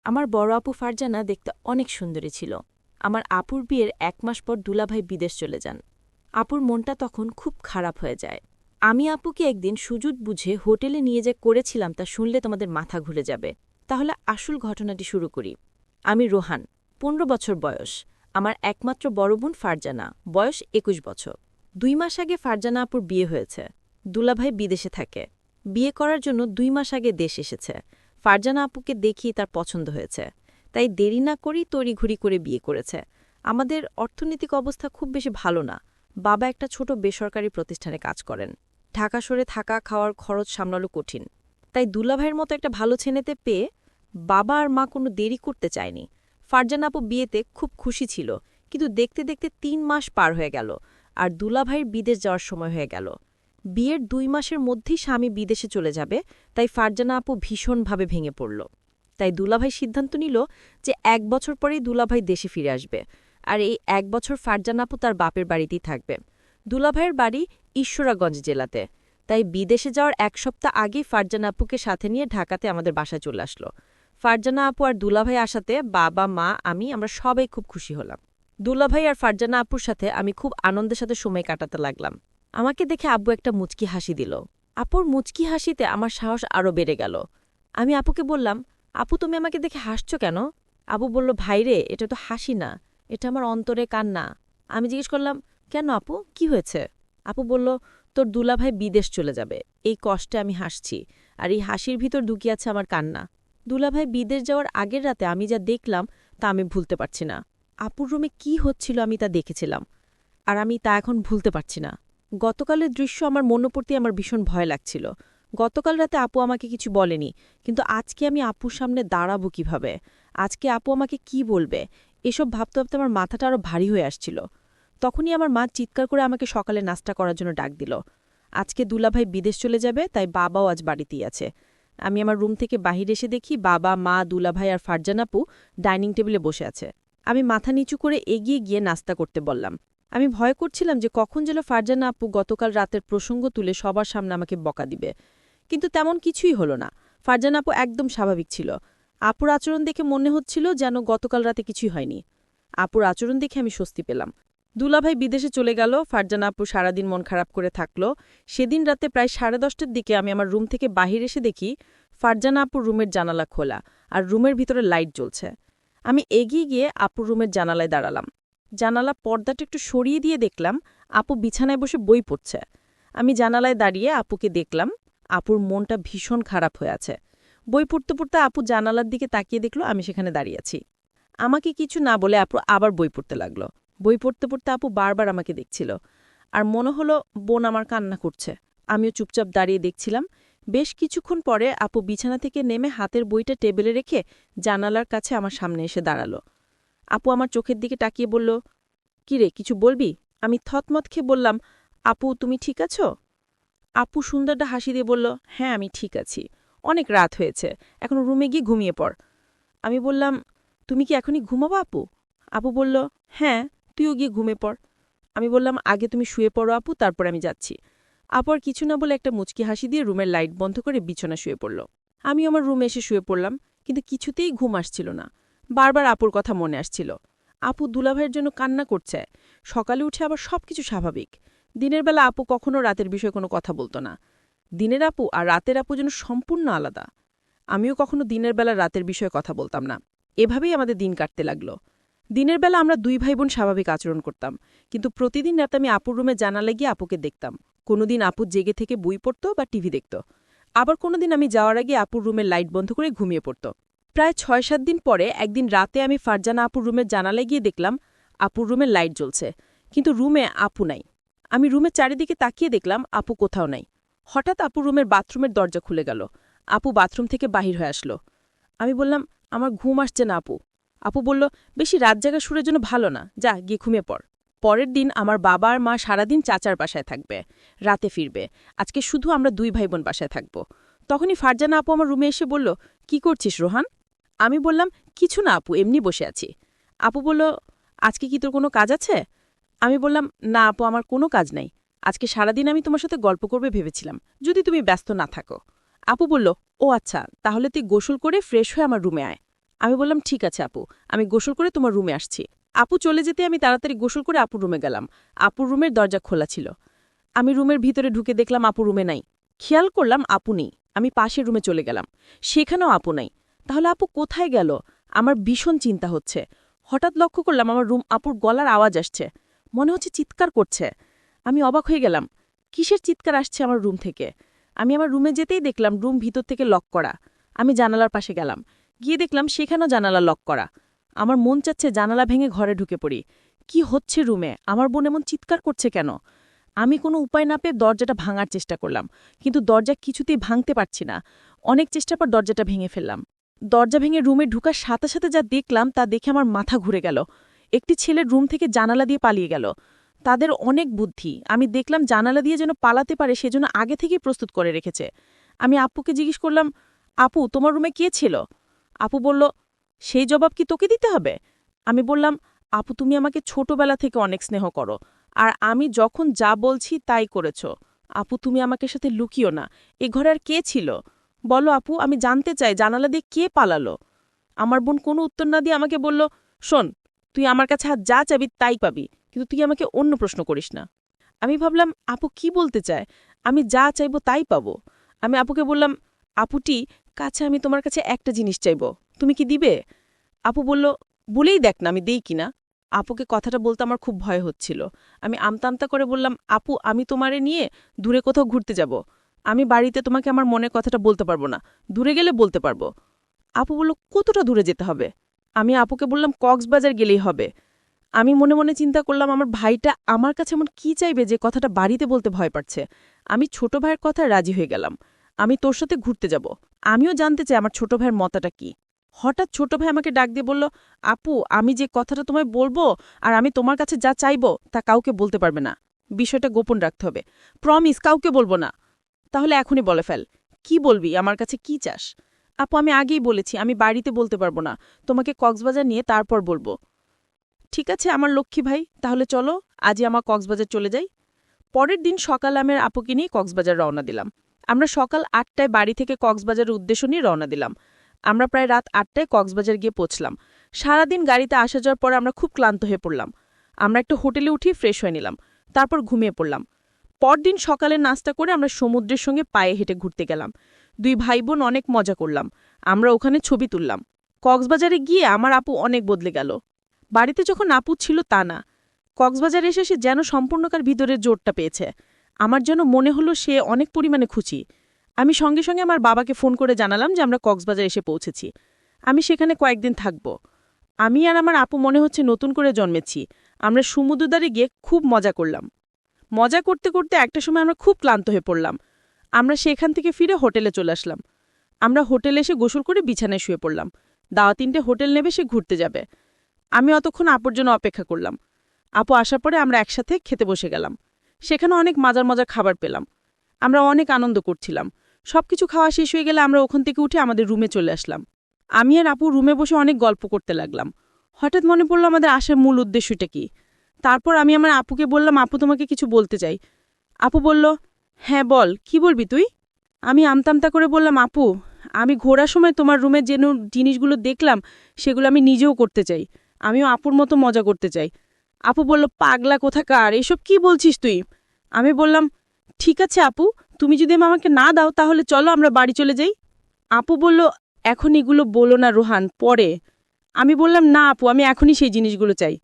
আমার বড় আপু ফারজানা দেখতে অনেক সুন্দরী ছিল। আমার আপুর বিয়ের ১ মাস পর দুলাভাই বিদেশ চলে যান। আপুর মনটা তখন খুব খারাপ হয়ে যায়। আমি আপুকে একদিন সুযোগ বুঝে হোটেলে নিয়ে যে করেছিলাম তা শুনলে তোমাদের মাথা ঘুরে যাবে। তাহলে আসল ঘটনাটি শুরু করি। আমি রোহান, ১৫ বছর বয়স। আমার একমাত্র বড় বোন ফারজানা, বয়স ২১ বছর। ২ মাস আগে ফারজানা আপুর বিয়ে হয়েছে। দুলাভাই বিদেশে থাকে। বিয়ে করার জন্য ২ মাস আগে দেশ এসেছে। ফারজানা আপুকে দেখি তার পছন্দ হয়েছে, তাই দেরি না করেই তড়িঘড়ি করে বিয়ে করেছে। আমাদের অর্থনৈতিক অবস্থা খুব বেশি ভালো না। বাবা একটা ছোট বেসরকারি প্রতিষ্ঠানে কাজ করেন। ঢাকা শহরে থাকা খাওয়ার খরচ সামলানো কঠিন। তাই দুলাভাইয়ের মতো একটা ভালো ছেলেতে পেয়ে বাবা আর মা কোনো দেরি করতে চায়নি। ফারজানা আপু বিয়েতে খুব খুশি ছিল, কিন্তু দেখতে দেখতে ৩ মাস পার হয়ে গেল আর দুলাভাইয়ের বিদেশ যাওয়ার সময় হয়ে গেল। বিয়ের ২ মাসের মধ্যেই স্বামী বিদেশে চলে যাবে, তাই ফারজানা আপু ভীষণভাবে ভেঙে পড়ল। তাই দুলাভাই সিদ্ধান্ত নিল যে ১ বছর পরেই দুলাভাই দেশে ফিরে আসবে, আর এই ১ বছর ফারজানা আপু তার বাপের বাড়িতেই থাকবে। দুলাভাইয়ের বাড়ি ঈশ্বরাগঞ্জ জেলাতে। তাই বিদেশে যাওয়ার ১ সপ্তাহ আগেই ফারজানা আপুকে সাথে নিয়ে ঢাকাতে আমাদের বাসায় চলে আসলো। ফারজানা আপু আর দুলাভাই আসাতে বাবা, মা, আমরা সবাই খুব খুশি হলাম। দুলাভাই আর ফারজানা আপুর সাথে আমি খুব আনন্দের সাথে সময় কাটাতে লাগলাম। আমাকে দেখে আব্বু একটা মুচকি হাসি দিল। আপুর মুচকি হাসিতে আমার সাহস আরও বেড়ে গেল। আমি আপুকে বললাম, আপু তুমি আমাকে দেখে হাসছ কেন? আবু বলল, ভাইরে এটা তো হাসি না, এটা আমার অন্তরে কান্না। আমি জিজ্ঞেস করলাম, কেন আপু, কি হয়েছে? আপু বলল, তোর দুলাভাই বিদেশ চলে যাবে, এই কষ্টে আমি হাসছি, আর এই হাসির ভিতর ঢুকিয়ে আছে আমার কান্না। দুলাভাই বিদেশ যাওয়ার আগের রাতে আমি যা দেখলাম তা আমি ভুলতে পারছি না। আপুর রুমে কি হচ্ছিল আমি তা দেখেছিলাম, আর আমি তা এখন ভুলতে পারছি না। গতকালের দৃশ্য আমার মনে পড়তে আমার ভীষণ ভয় লাগছিল। গতকাল রাতে আপু আমাকে কিছু বলেনি, কিন্তু আজকে আমি আপুর সামনে দাঁড়াবো কিভাবে? আজকে আপু আমাকে কি বলবে? এসব ভাবতে ভাবতে আমার মাথাটা আরও ভারী হয়ে আসছিল। তখনই আমার মা চিৎকার করে আমাকে সকালে নাস্তা করার জন্য ডাক দিল। আজকে দুলাভাই বিদেশ চলে যাবে, তাই বাবাও আজ বাড়িতেই আছে। আমি আমার রুম থেকে বাহির এসে দেখি বাবা, মা, দুলাভাই আর ফারজানা আপু ডাইনিং টেবিলে বসে আছে। আমি মাথা নিচু করে এগিয়ে গিয়ে নাস্তা করতে বললাম। আমি ভয় করছিলাম যে কখন যেন ফারজানা আপু গতকাল রাতের প্রসঙ্গ তুলে সবার সামনে আমাকে বকা দিবে, কিন্তু তেমন কিছুই হলো না। ফারজানা আপু একদম স্বাভাবিক ছিল। আপুর আচরণ দেখে মনে হচ্ছিল যেন গতকাল রাতে কিছুই হয়নি। আপুর আচরণ দেখে আমি স্বস্তি পেলাম। দুলাভাই বিদেশে চলে গেল, ফারজানা আপু সারাদিন মন খারাপ করে থাকল। সেদিন রাতে প্রায় 10:30টার দিকে আমি আমার রুম থেকে বাহির এসে দেখি ফারজানা আপুর রুমের জানালা খোলা, আর রুমের ভিতরে লাইট জ্বলছে। আমি এগিয়ে গিয়ে আপুর রুমের জানালায় দাঁড়ালাম। জানালা পর্দাটা একটু সরিয়ে দিয়ে দেখলাম আপু বিছানায় বসে বই পড়ছে। আমি জানালায় দাঁড়িয়ে আপুকে দেখলাম। আপুর মনটা ভীষণ খারাপ হয়ে আছে। বই পড়তে পড়তে আপু জানালার দিকে তাকিয়ে দেখল আমি সেখানে দাঁড়িয়ে আছি। আমাকে কিছু না বলে আপু আবার বই পড়তে লাগল। বই পড়তে পড়তে আপু বারবার আমাকে দেখছিল, আর মনে হলো বোন আমার কান্না করছে। আমিও চুপচাপ দাঁড়িয়ে দেখছিলাম। বেশ কিছুক্ষণ পরে আপু বিছানা থেকে নেমে হাতের বইটা টেবিলে রেখে জানালার কাছে আমার সামনে এসে দাঁড়াল। আপু আমার চোখের দিকে তাকিয়ে বলল, কি রে, কিছু বলবি? আমি থতমত খেয়ে বললাম, আপু তুমি ঠিক আছো? আপু সুন্দরটা হাসি দিয়ে বলল, হ্যাঁ আমি ঠিক আছি, অনেক রাত হয়েছে, এখন রুমে গিয়ে ঘুমিয়ে পড়। আমি বললাম, তুমি কি এখনই ঘুমাবো আপু? আপু বলল, হ্যাঁ তুইও গিয়ে ঘুমিয়ে পড়। আমি বললাম, আগে তুমি শুয়ে পড়ো আপু, তারপর আমি যাচ্ছি। আপু আর কিছু না বলে একটা মুচকি হাসি দিয়ে রুমের লাইট বন্ধ করে বিছানা শুয়ে পড়ল। আমি আমার রুমে এসে শুয়ে পড়লাম, কিন্তু কিছুতেই ঘুম আসছিল না। বারবার আপুর কথা মনে আসছিল। আপু দুলাভাইয়ের জন্য কান্না করছে। সকালে উঠে আবার সবকিছু স্বাভাবিক। দিনের বেলা আপু কখনো রাতের বিষয়ে কোনো কথা বলতো না। দিনের আপু আর রাতের আপু যেন সম্পূর্ণ আলাদা। আমিও কখনো দিনের বেলা রাতের বিষয়ে কথা বলতাম না। এভাবেই আমাদের দিন কাটতে লাগলো। দিনের বেলা আমরা ২ ভাই বোন স্বাভাবিক আচরণ করতাম, কিন্তু প্রতিদিন রাতে আমি আপুর রুমে জানালে গিয়ে আপুকে দেখতাম। কোনোদিন আপু জেগে থেকে বই পড়ত বা টিভি দেখত। আবার কোনোদিন আমি যাওয়ার আগে আপুর রুমের লাইট বন্ধ করে ঘুমিয়ে পড়ত। প্রায় ৬-৭ দিন পরে একদিন রাতে আমি ফারজানা আপুর রুমের জানালে গিয়ে দেখলাম আপুর রুমের লাইট জ্বলছে, কিন্তু রুমে আপু নাই। আমি রুমের চারিদিকে তাকিয়ে দেখলাম আপু কোথাও নাই। হঠাৎ আপুর রুমের বাথরুমের দরজা খুলে গেল। আপু বাথরুম থেকে বাহির হয়ে আসলো। আমি বললাম, আমার ঘুম আসছে না আপু। আপু বলল, বেশি রাত জাগা সুরের জন্য ভালো না, যা গিয়ে ঘুমিয়ে পড়। পরের দিন আমার বাবা আর মা সারাদিন চাচার বাসায় থাকবে, রাতে ফিরবে। আজকে শুধু আমরা ২ ভাই বোন বাসায় থাকব। তখনই ফারজানা আপু আমার রুমে এসে বলল, কি করছিস রোহান? আমি বললাম, কিছু না আপু, এমনি বসে আছি। আপু বলল, আজকে কি তোর কোনো কাজ আছে? আমি বললাম, না আপু, আমার কোনো কাজ নাই। আজকে সারাদিন আমি তোমার সাথে গল্প করবে ভেবেছিলাম, যদি তুমি ব্যস্ত না থাকো। আপু বলল, ও আচ্ছা, তাহলে তুই গোসল করে ফ্রেশ হয়ে আমার রুমে আয়। আমি বললাম, ঠিক আছে আপু, আমি গোসল করে তোমার রুমে আসছি। আপু চলে যেতে আমি তাড়াতাড়ি গোসল করে আপুর রুমে গেলাম। আপুর রুমের দরজা খোলা ছিল। আমি রুমের ভিতরে ঢুকে দেখলাম আপু রুমে নাই। খেয়াল করলাম আপু নেই। আমি পাশের রুমে চলে গেলাম, সেখানেও আপু নাই। তাহলে আপু কোথায় গেল? আমার ভীষণ চিন্তা হচ্ছে। হঠাৎ লক্ষ্য করলাম আমার রুম আপুর গলার আওয়াজ আসছে, মনে হচ্ছে চিৎকার করছে। আমি অবাক হয়ে গেলাম, কিসের চিৎকার আসছে আমার রুম থেকে? আমি আমার রুমে যেতেই দেখলাম রুম ভিতর থেকে লক করা। আমি জানালার পাশে গেলাম, গিয়ে দেখলাম সেখানেও জানালা লক করা। আমার মন চাচ্ছে জানালা ভেঙে ঘরে ঢুকে পড়ি। কি হচ্ছে রুমে? আমার বোন এমন চিৎকার করছে কেন? আমি কোনো উপায় না পেয়ে দরজাটা ভাঙার চেষ্টা করলাম, কিন্তু দরজা কিছুতেই ভাঙতে পারছি না। অনেক চেষ্টার পর দরজাটা ভেঙে ফেললাম। দরজা ভেঙে রুমে ঢুকার সাথে সাথে যা দেখলাম তা দেখে আমার মাথা ঘুরে গেল। একটি ছেলের রুম থেকে জানালা দিয়ে পালিয়ে গেল। তাদের অনেক বুদ্ধি। আমি দেখলাম জানালা দিয়ে যেন পালাতে পারে সেজন্য আগে থেকেই প্রস্তুত করে রেখেছে। আমি আপুকে জিজ্ঞেস করলাম, আপু তোমার রুমে কে ছিল? আপু বলল, সেই জবাব কি তোকে দিতে হবে? আমি বললাম, আপু তুমি আমাকে ছোটবেলা থেকে অনেক স্নেহ করো, আর আমি যখন যা বলছি তাই করেছ। আপু তুমি আমাকে সাথে লুকিও না। এ ঘরে আর কে ছিল? বলো আপু, আমি জানতে চাই জানালা দিয়ে কে পালালো। আমার বোন কোনো উত্তর না দিয়ে আমাকে বলল, শোন, তুই আমার কাছে আর যা চাবি তাই পাবি, কিন্তু তুই আমাকে অন্য প্রশ্ন করিস না। আমি ভাবলাম আপু কি বলতে চায়, আমি যা চাইব তাই পাব। আমি আপুকে বললাম, আপুটি, কাছে আমি তোমার কাছে একটা জিনিস চাইব, তুমি কি দিবে? আপু বলল, বলেই দেখ না আমি দেই কিনা। আপুকে কথাটা বলতে আমার খুব ভয় হচ্ছিল। আমি আমতা আমতা করে বললাম, আপু আমি তোমারে নিয়ে দূরে কোথাও ঘুরতে যাব। আমি বাড়িতে তোমাকে আমার মনের কথাটা বলতে পারবো না, দূরে গেলে বলতে পারবো। আপু বলল, কতটা দূরে যেতে হবে? আমি আপুকে বললাম, কক্সবাজার গেলেই হবে। আমি মনে মনে চিন্তা করলাম আমার ভাইটা আমার কাছে এমন কি চাইবে যে কথাটা বাড়িতে বলতে ভয় পাচ্ছে। আমি ছোট ভাইয়ের কথায় রাজি হয়ে গেলাম। আমি তোর সাথে ঘুরতে যাব। আমিও জানতে চাই আমার ছোট ভাইয়ের মতাটা কি। হঠাৎ ছোট ভাই আমাকে ডাক দিয়ে বলল, আপু আমি যে কথাটা তোমায় বলবো আর আমি তোমার কাছে যা চাইব তা কাউকে বলতে পারবে না। বিষয়টা গোপন রাখতে হবে। প্রমিস, কাউকে বলবো না। তাহলে এখনই বলে ফেল, কি বলবি, আমার কাছে কি চাস? আপু আমি আগেই বলেছি আমি বাড়িতে বলতে পারবো না, তোমাকে কক্সবাজার নিয়ে তারপর বলবো। ঠিক আছে আমার লক্ষ্মী ভাই, তাহলে চলো আজই আমার কক্সবাজার চলে যাই। পরের দিন সকাল আমি আপুকে নিয়ে কক্সবাজার রওনা দিলাম। আমরা সকাল ৮টায় বাড়ি থেকে কক্সবাজারের উদ্দেশ্য নিয়ে রওনা দিলাম। আমরা প্রায় রাত ৮টায় কক্সবাজার গিয়ে পৌঁছলাম। সারাদিন গাড়িতে আসা যাওয়ার পর আমরা খুব ক্লান্ত হয়ে পড়লাম। আমরা একটা হোটেলে উঠি ফ্রেশ হয়ে নিলাম, তারপর ঘুমিয়ে পড়লাম। পরদিন সকালে নাস্তা করে আমরা সমুদ্রের সঙ্গে পায়ে হেঁটে ঘুরতে গেলাম। দুই ভাই বোন অনেক মজা করলাম। আমরা ওখানে ছবি তুললাম। কক্সবাজারে গিয়ে আমার আপু অনেক বদলে গেল। বাড়িতে যখন আপু ছিল তা না, কক্সবাজারে এসে সে যেন সম্পূর্ণকার ভিতরের জোরটা পেয়েছে। আমার যেন মনে হলো সে অনেক পরিমাণে খুশি। আমি সঙ্গে সঙ্গে আমার বাবাকে ফোন করে জানালাম যে আমরা কক্সবাজার এসে পৌঁছেছি। আমি সেখানে কয়েকদিন থাকব। আমি আর আমার আপু মনে হচ্ছে নতুন করে জন্মেছি। আমরা সমুদ্রদ্বারে গিয়ে খুব মজা করলাম। মজা করতে করতে একটা সময় আমরা খুব ক্লান্ত হয়ে পড়লাম। আমরা সেখান থেকে ফিরে হোটেলে চলে আসলাম। আমরা হোটেলে এসে গোসল করে বিছানায় শুয়ে পড়লাম। দাওয়া ৩টে হোটেল নেবে সে ঘুরতে যাবে। আমি অতক্ষণ আপুর জন্য অপেক্ষা করলাম। আপু আসার পরে আমরা একসাথে খেতে বসে গেলাম। সেখানে অনেক মজার মজার খাবার পেলাম। আমরা অনেক আনন্দ করছিলাম। সবকিছু খাওয়া শেষ হয়ে গেলে আমরা ওখান থেকে উঠে আমাদের রুমে চলে আসলাম। আমি আর আপু রুমে বসে অনেক গল্প করতে লাগলাম। হঠাৎ মনে পড়ল আমাদের আসার মূল উদ্দেশ্যটা কি। তারপর আমি আমার আপুকে বললাম, আপু তোমাকে কিছু বলতে চাই। আপু বলল, হ্যাঁ বল, কি বলবি তুই? আমি আমতামতা করে বললাম, আপু আমি ঘোরার সময় তোমার রুমে যে জিনিসগুলো দেখলাম সেগুলো আমি নিজেও করতে চাই। আমিও আপুর মতো মজা করতে চাই। আপু বলল, পাগলা কোথাকার, এসব কি বলছিস তুই? আমি বললাম, ঠিক আছে আপু, তুমি যদি আমাকে না দাও তাহলে চলো আমরা বাড়ি চলে যাই। আপু বলল, এখন এগুলো বলো না রোহান, পরে। আমি বললাম, না আপু আমি এখনই সেই জিনিসগুলো চাই।